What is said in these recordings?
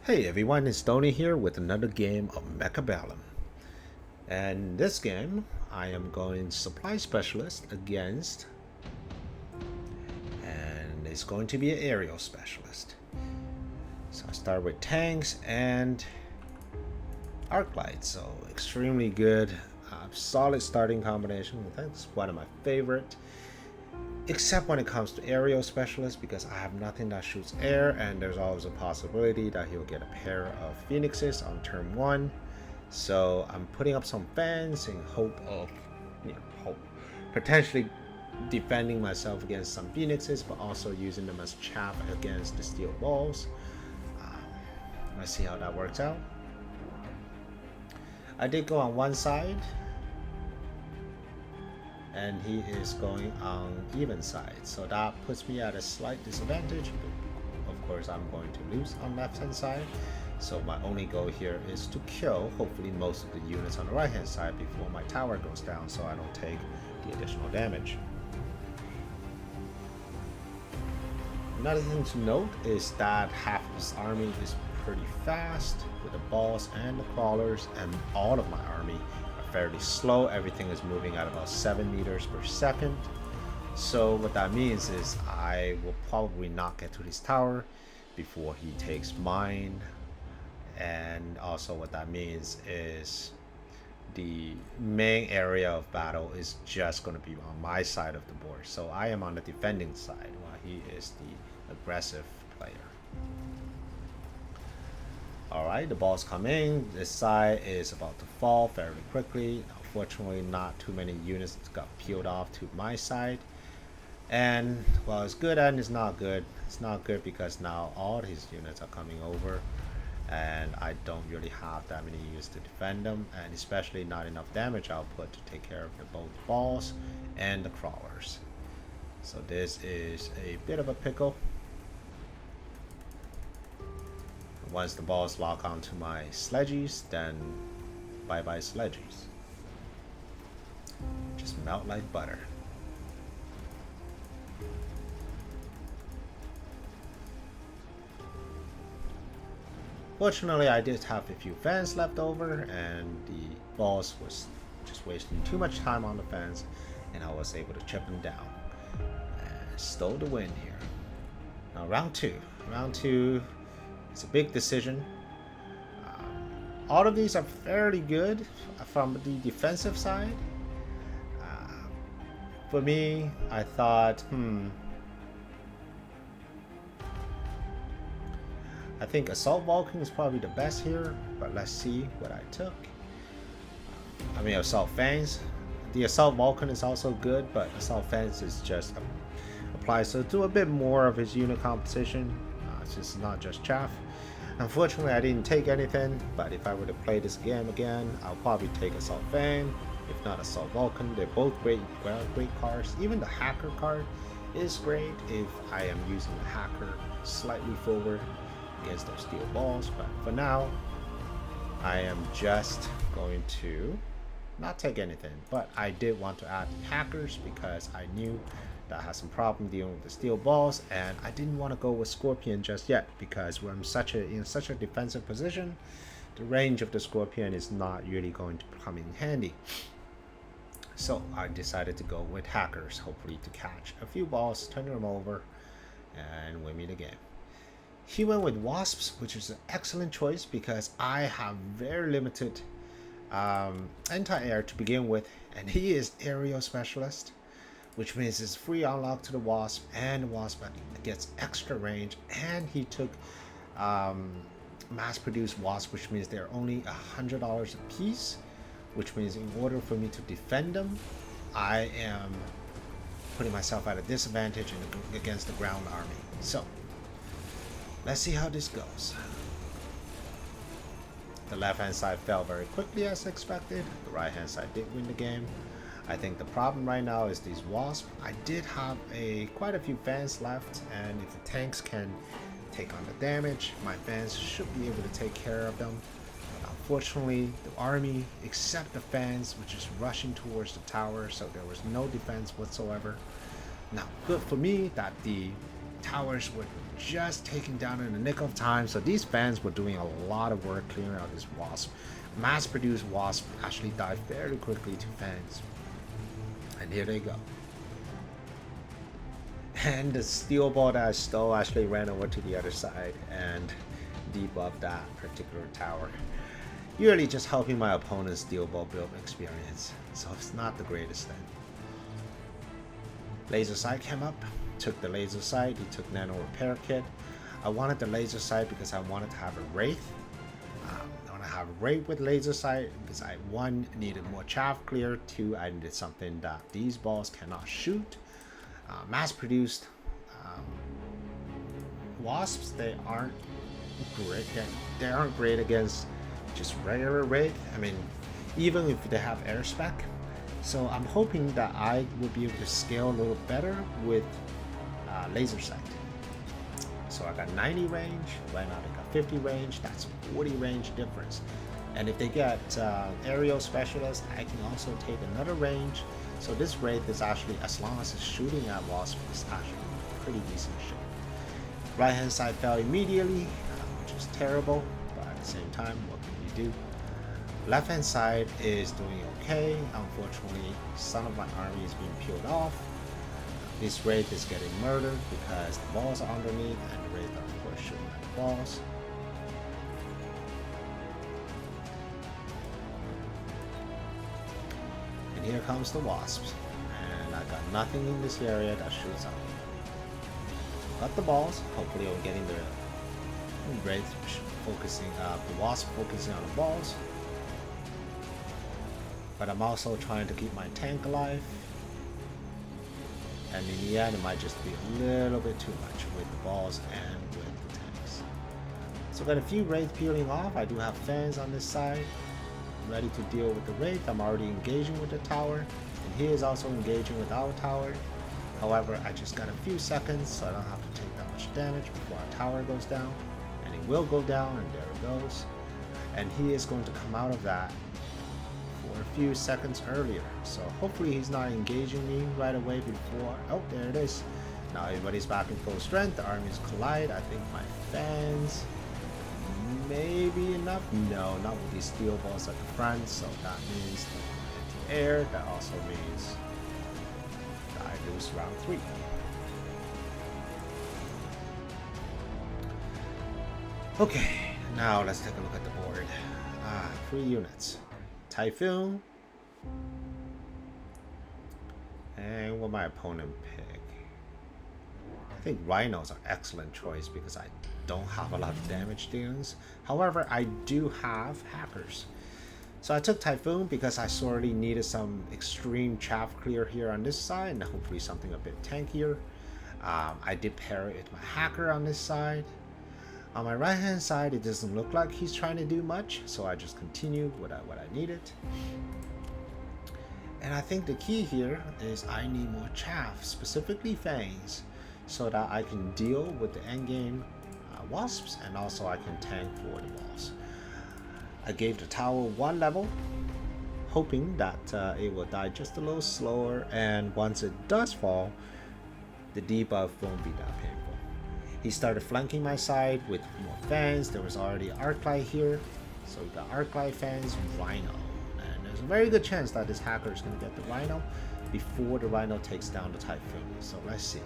Hey everyone, it's Tony here with another game of Mechabellum. And this game, I am going supply specialist against, and it's going to be an aerial specialist. So I start with tanks and arc lights, so extremely good, solid starting combination. I think it's one of my favorite. Except when it comes to aerial specialist, because I have nothing that shoots air, and there's always a possibility that he'll get a pair of phoenixes on turn 1. So I'm putting up some fans in hope of, potentially defending myself against some phoenixes, but also using them as chaff against the steel balls. Let's see how that works out. I did go on one side, and he is going on even side, so that puts me at a slight disadvantage. Of course, I'm going to lose on left hand side, so my only goal here is to kill hopefully most of the units on the right hand side before my tower goes down, so I don't take the additional damage. Another thing to note is that half of his army is pretty fast with the balls and the crawlers, and all of my army fairly slow. Everything is moving at about 7 meters per second. So what that means is I will probably not get to his tower before he takes mine. And also what that means is the main area of battle is just going to be on my side of the board. So I am on the defending side while he is the aggressive player. Alright, the balls come in. This side is about to fall fairly quickly. Unfortunately, not too many units got peeled off to my side. And, well, it's good and it's not good. It's not good because now all his units are coming over, and I don't really have that many units to defend them, and especially not enough damage output to take care of both balls and the crawlers. So this is a bit of a pickle. Once the balls lock onto my sledges, then bye-bye sledges. Just melt like butter. Fortunately, I did have a few fans left over, and the balls was just wasting too much time on the fans, and I was able to chip them down and stole the win here. Now round two. It's a big decision. All of these are fairly good from the defensive side. For me, I thought, I think Assault Vulcan is probably the best here, but let's see what I took. I mean, Assault Fangs. The Assault Vulcan is also good, but Assault Fangs is just applies to a bit more of his unit composition. It's just not just chaff. Unfortunately, I didn't take anything, but if I were to play this game again, I'll probably take Assault Fang, if not Assault Vulcan. They're both great cards. Even the Hacker card is great if I am using the Hacker slightly forward against those steel balls, but for now, I am just going to not take anything. But I did want to add Hackers because I knew that has some problem dealing with the steel balls, and I didn't want to go with Scorpion just yet because we're in such a defensive position. The range of the Scorpion is not really going to come in handy. So I decided to go with Hackers, hopefully to catch a few balls, turn them over, and win me the game. He went with Wasps, which is an excellent choice because I have very limited anti-air to begin with, and he is aerial specialist, which means it's free unlock to the Wasp, and the Wasp gets extra range, and he took mass-produced Wasp, which means they're only $100 a piece, which means in order for me to defend them, I am putting myself at a disadvantage against the ground army. So, let's see how this goes. The left-hand side fell very quickly as expected. The right-hand side did win the game. I think the problem right now is these Wasps. I did have quite a few fans left, and if the tanks can take on the damage, my fans should be able to take care of them. But unfortunately, the army, except the fans, which is rushing towards the tower, so there was no defense whatsoever. Now, good for me that the towers were just taken down in the nick of time. So these fans were doing a lot of work clearing out this wasp. Mass-produced wasp actually died very quickly to fans. And here they go. And the steel ball that I stole actually ran over to the other side and debuffed that particular tower. Usually just helping my opponent's steel ball build experience. So it's not the greatest thing. Laser sight came up, took the laser sight, he took nano repair kit. I wanted the laser sight because I wanted to have a wraith. I want to have a wraith with laser sight because I, one, needed more chaff clear, two, I needed something that these balls cannot shoot. Mass produced wasps, they aren't great. They aren't great against just regular wraith. I mean, even if they have air spec. So I'm hoping that I will be able to scale a little better with laser sight. So I got 90 range, right now they got 50 range, that's 40 range difference. And if they get aerial specialist, I can also take another range. So this wraith is actually, as long as it's shooting at wasp, it's actually pretty decent shape. Right hand side fell immediately, which is terrible, but at the same time, what can you do? Left hand side is doing okay. Unfortunately, some of my army is being peeled off. This wraith is getting murdered because the balls are underneath and the wraith are of course shooting at the balls. And here comes the wasps. And I got nothing in this area that shoots out. Got the balls. Hopefully I'm getting the wraith focusing, the wasp focusing on the balls. But I'm also trying to keep my tank alive. And in the end, it might just be a little bit too much with the balls and with the tanks. So got a few wraith peeling off. I do have fans on this side. I'm ready to deal with the wraith. I'm already engaging with the tower. And he is also engaging with our tower. However, I just got a few seconds, so I don't have to take that much damage before our tower goes down. And it will go down, and there it goes. And he is going to come out of that a few seconds earlier, so hopefully he's not engaging me right away before. Oh, there it is. Now everybody's back in full strength. The armies collide. I think my fans may be enough. No, not with these steel balls at the front, so that means anti-air. That also means that I lose round 3. Okay, now let's take a look at the board. 3 units. Typhoon, and what my opponent pick. I think rhinos are excellent choice because I don't have a lot of damage dealings. However, I do have hackers. So I took Typhoon because I sorely needed some extreme chaff clear here on this side and hopefully something a bit tankier. I did pair it with my hacker on this side. On my right hand side, it doesn't look like he's trying to do much, so I just continued what I needed. And I think the key here is I need more chaff, specifically fangs, so that I can deal with the endgame wasps, and also I can tank for the walls. I gave the tower 1 level, hoping that it will die just a little slower, and once it does fall, the debuff won't be that painful. He started flanking my side with more fans. There was already Arclight here. So we got Arclight fans, Rhino. And there's a very good chance that this hacker is going to get the Rhino before the Rhino takes down the Typhoon. So let's see.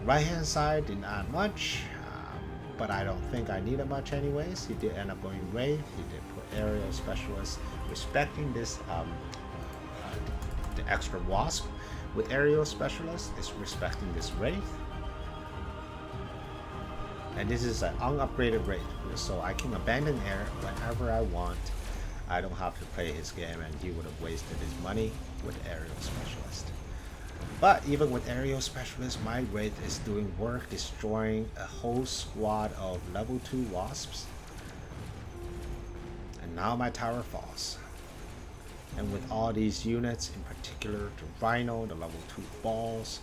Right hand side didn't add much, but I don't think I needed much anyways. He did end up going Wraith. He did put Aerial Specialist, respecting this, the extra Wasp with Aerial Specialist is respecting this Wraith. And this is an unupgraded Wraith, so I can abandon air whenever I want. I don't have to play his game, and he would have wasted his money with Aerial Specialist. But even with Aerial Specialist, my Wraith is doing work, destroying a whole squad of level 2 wasps. And now my tower falls. And with all these units, in particular the Rhino, the level 2 balls,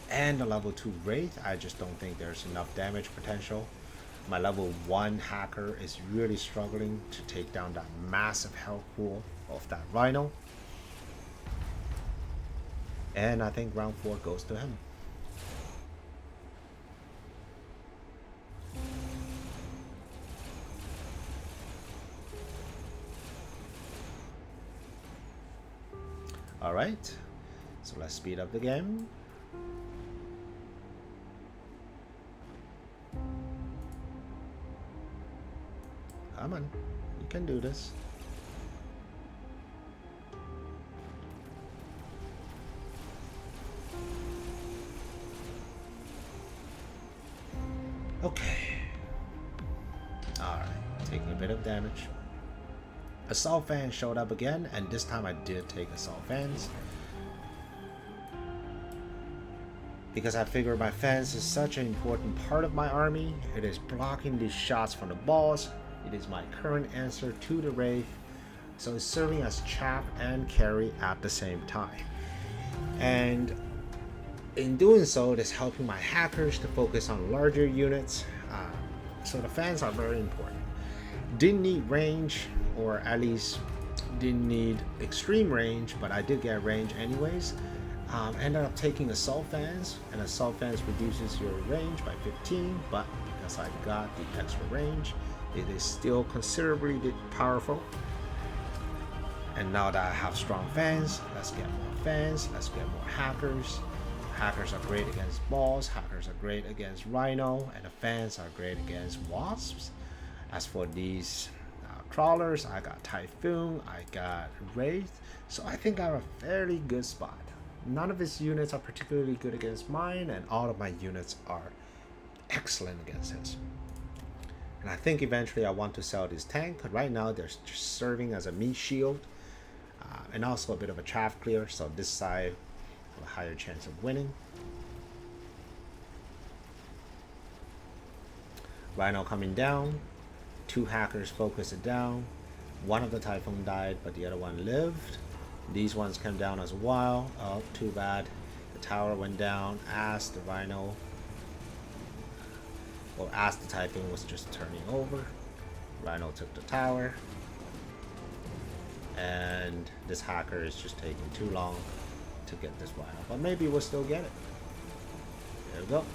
and the level 2 Wraith, I just don't think there's enough damage potential. My level 1 hacker is really struggling to take down that massive health pool of that Rhino. And I think round 4 goes to him. Alright, so let's speed up the game. Come on, you can do this. Okay. Alright, taking a bit of damage. Assault fans showed up again, and this time I did take assault fans. Because I figure my fans is such an important part of my army. It is blocking these shots from the boss. It is my current answer to the Wraith. So it's serving as chaff and carry at the same time. And in doing so, it is helping my hackers to focus on larger units. So the fans are very important. Didn't need range, or at least didn't need extreme range, but I did get range anyways. Ended up taking assault fans, and assault fans reduces your range by 15, but because I got the extra range, it is still considerably powerful. And now that I have strong fans, let's get more fans, let's get more hackers. Hackers are great against balls, hackers are great against rhino, and the fans are great against wasps. As for these crawlers, I got typhoon, I got wraith, so I think I'm a fairly good spot. None of his units are particularly good against mine, and all of my units are excellent against his. And I think eventually I want to sell this tank, because right now they're just serving as a meat shield, and also a bit of a chaff clear, so this side have a higher chance of winning. Rhino coming down, 2 hackers focus it down. One of the typhoon died, but the other one lived. These ones came down as well. Oh, too bad. The tower went down as the rhino, or as the typhoon was just turning over. Rhino took the tower. And this hacker is just taking too long to get this rhino. But maybe we'll still get it. There we go.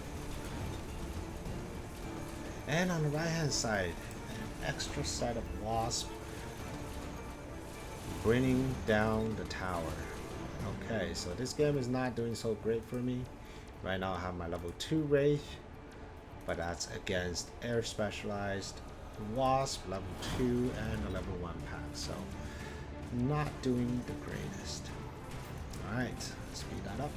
And on the right hand side, an extra set of wasp bringing down the tower. Okay, so this game is not doing so great for me. Right now I have my level 2 Wraith, but that's against air specialized wasp, level 2, and a level 1 pack, so not doing the greatest. Alright, speed that up.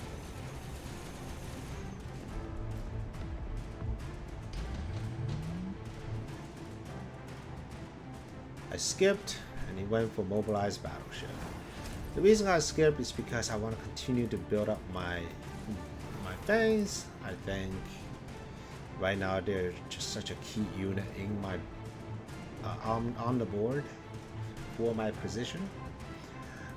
I skipped, and he went for mobilized battleship. The reason I skipped is because I want to continue to build up my fangs. I think right now they're just such a key unit in my on the board for my position.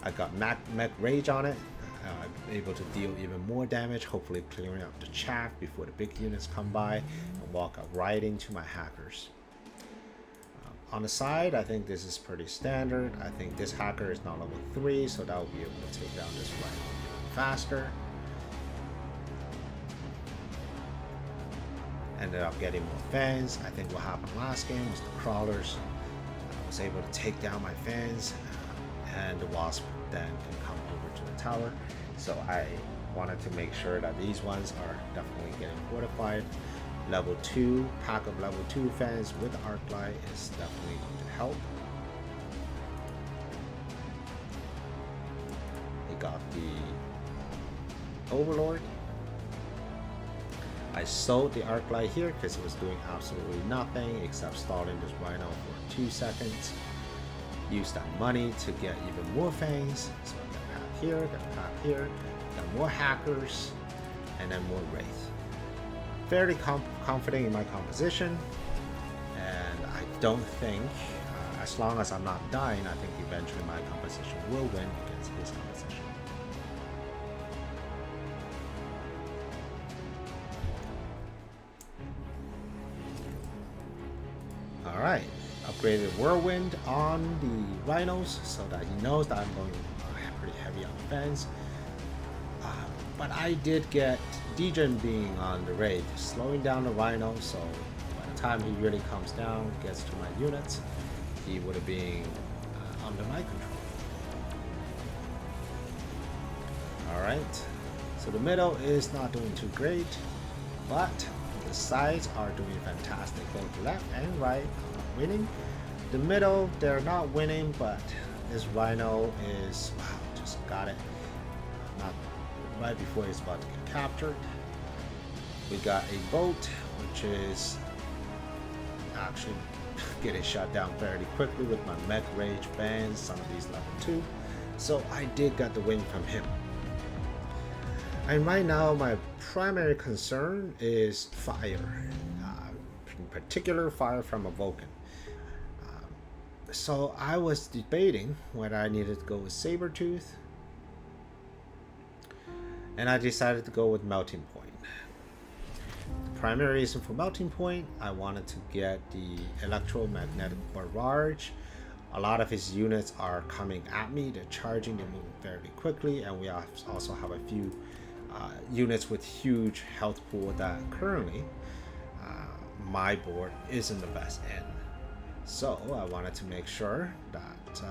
I got Mech Rage on it. I'm able to deal even more damage, hopefully clearing up the chaff before the big units come by and walk up right into my hackers. On the side, I think this is pretty standard. I think this hacker is now level 3, so that will be able to take down this rhino even faster. Ended up getting more fans. I think what happened last game was the crawlers. I was able to take down my fans, and the wasp then can come over to the tower. So I wanted to make sure that these ones are definitely getting fortified. Level 2, pack of level 2 fans with arc light is definitely going to help. He got the Overlord. I sold the arc light here because it was doing absolutely nothing except stalling this rhino for 2 seconds. Use that money to get even more fangs. So I got a pack here, got a pack here, got more hackers, and then more wraith. Fairly confident in my composition, and I don't think, as long as I'm not dying, I think eventually my composition will win against his composition. Alright, upgraded Whirlwind on the rhinos so that he knows that I'm going pretty heavy on defense. But I did get Degen being on the raid, slowing down the rhino, so by the time he really comes down, gets to my units, he would have been under my control. Alright, so the middle is not doing too great, but the sides are doing fantastic. Both left and right are winning. The middle, they're not winning, but this rhino is, wow, just got it. Not right before he's about to get captured. We got a boat, which is actually getting shot down fairly quickly with my mech rage bands. Some of these level 2. So I did get the win from him. And right now, my primary concern is fire, in particular fire from a Vulcan. So I was debating whether I needed to go with Sabertooth, and I decided to go with Melting Point. The primary reason for Melting Point, I wanted to get the electromagnetic barrage. A lot of his units are coming at me, they're charging, they're moving fairly quickly, and we also have a few units with huge health pool that currently my board isn't the best in. So I wanted to make sure that,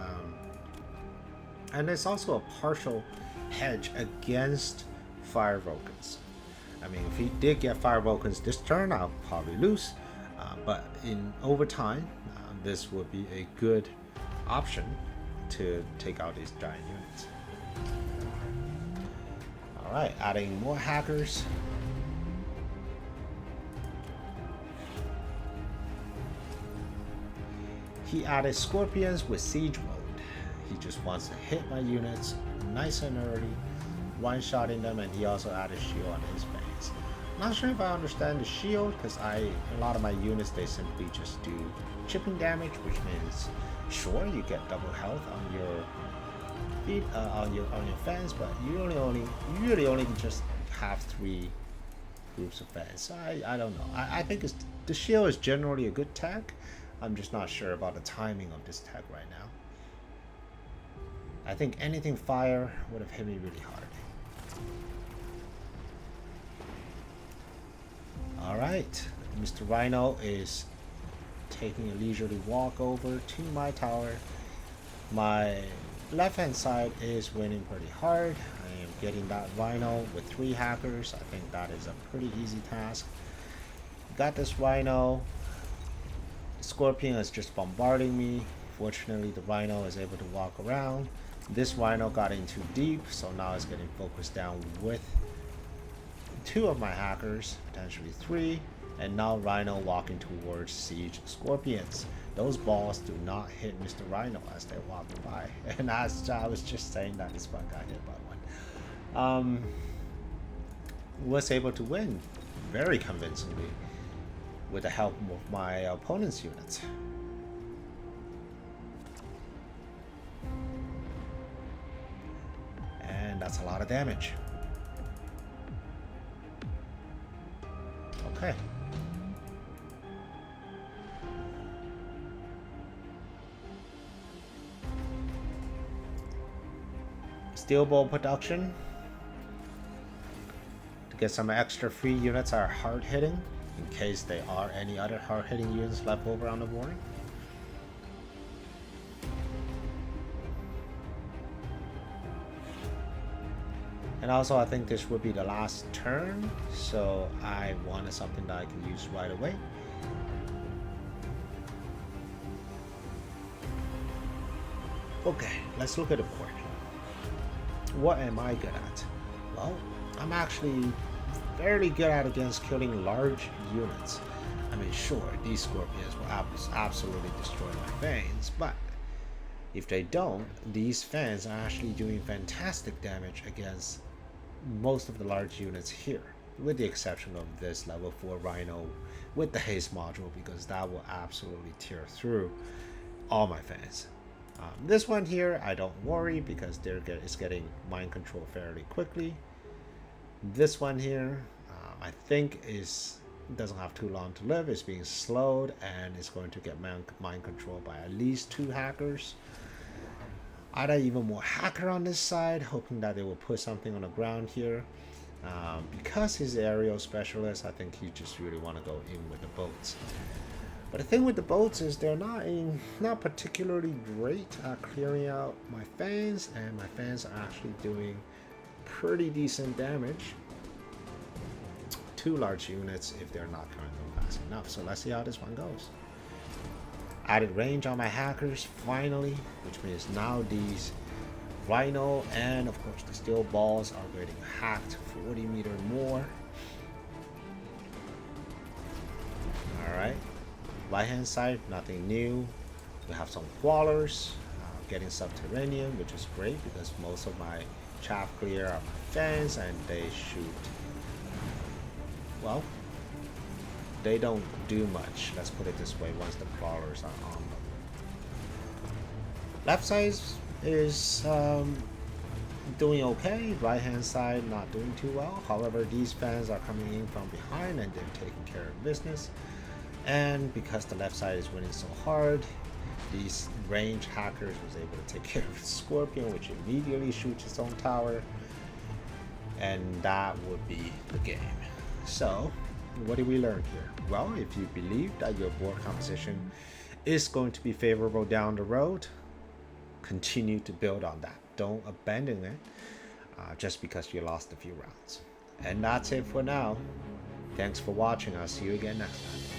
and it's also a partial hedge against Fire Vulcans. I mean, if he did get Fire Vulcans this turn, I'll probably lose, but over time, this would be a good option to take out these giant units. Alright, adding more hackers. He added Scorpions with Siege Mode. He just wants to hit my units nice and early, one-shotting them, and he also added shield on his base. Not sure if I understand the shield, because a lot of my units, they simply just do chipping damage, which means sure you get double health on your feet, on your fans, but you really only just have 3 groups of fans. So I don't know. I think the shield is generally a good tech. I'm just not sure about the timing of this tech right now. I think anything fire would have hit me really hard. Alright, Mr. Rhino is taking a leisurely walk over to my tower. My left hand side is winning pretty hard. I am getting that Rhino with 3 hackers. I think that is a pretty easy task. Got this Rhino. Scorpion is just bombarding me. Fortunately, the Rhino is able to walk around. This Rhino got in too deep, so now it's getting focused down with 2 of my hackers, potentially 3, and now Rhino walking towards Siege Scorpions. Those balls do not hit Mr. Rhino as they're walking by. And as I was just saying that this one got hit by one. Was able to win very convincingly with the help of my opponent's units. And that's a lot of damage. Okay. Steel Bowl production. To get some extra free units are hard hitting, in case there are any other hard hitting units left over on the board. And also I think this would be the last turn, so I wanted something that I can use right away. Okay, let's look at the board. What am I good at? Well, I'm actually fairly good at against killing large units. I mean, sure, these Scorpions will absolutely destroy my fans, but if they don't, these fans are actually doing fantastic damage against most of the large units here, with the exception of this level 4 Rhino with the haste module, because that will absolutely tear through all my fans. This one here, I don't worry because it's getting mind control fairly quickly. This one here, I think doesn't have too long to live. It's being slowed and it's going to get mind control by at least 2 hackers. Add even more hacker on this side, hoping that they will put something on the ground here. Because he's the aerial specialist, I think he just really want to go in with the boats. But the thing with the boats is they're not particularly great at clearing out my fans, and my fans are actually doing pretty decent damage to large units if they're not coming fast enough. So let's see how this one goes. Added range on my hackers finally, which means now these rhino and of course the steel balls are getting hacked 40 meter more. Alright, right hand side, nothing new. We have some crawlers getting subterranean, which is great because most of my chaff clear are my fans and they shoot, well, they don't do much, let's put it this way, once the crawlers are on them. Left side is doing okay, right hand side not doing too well. However, these fans are coming in from behind and they're taking care of business. And because the left side is winning so hard, these range hackers was able to take care of the Scorpion, which immediately shoots its own tower. And that would be the game. So, what did we learn here? Well, if you believe that your board composition is going to be favorable down the road, continue to build on that. Don't abandon it just because you lost a few rounds. And that's it for now. Thanks for watching. I'll see you again next time.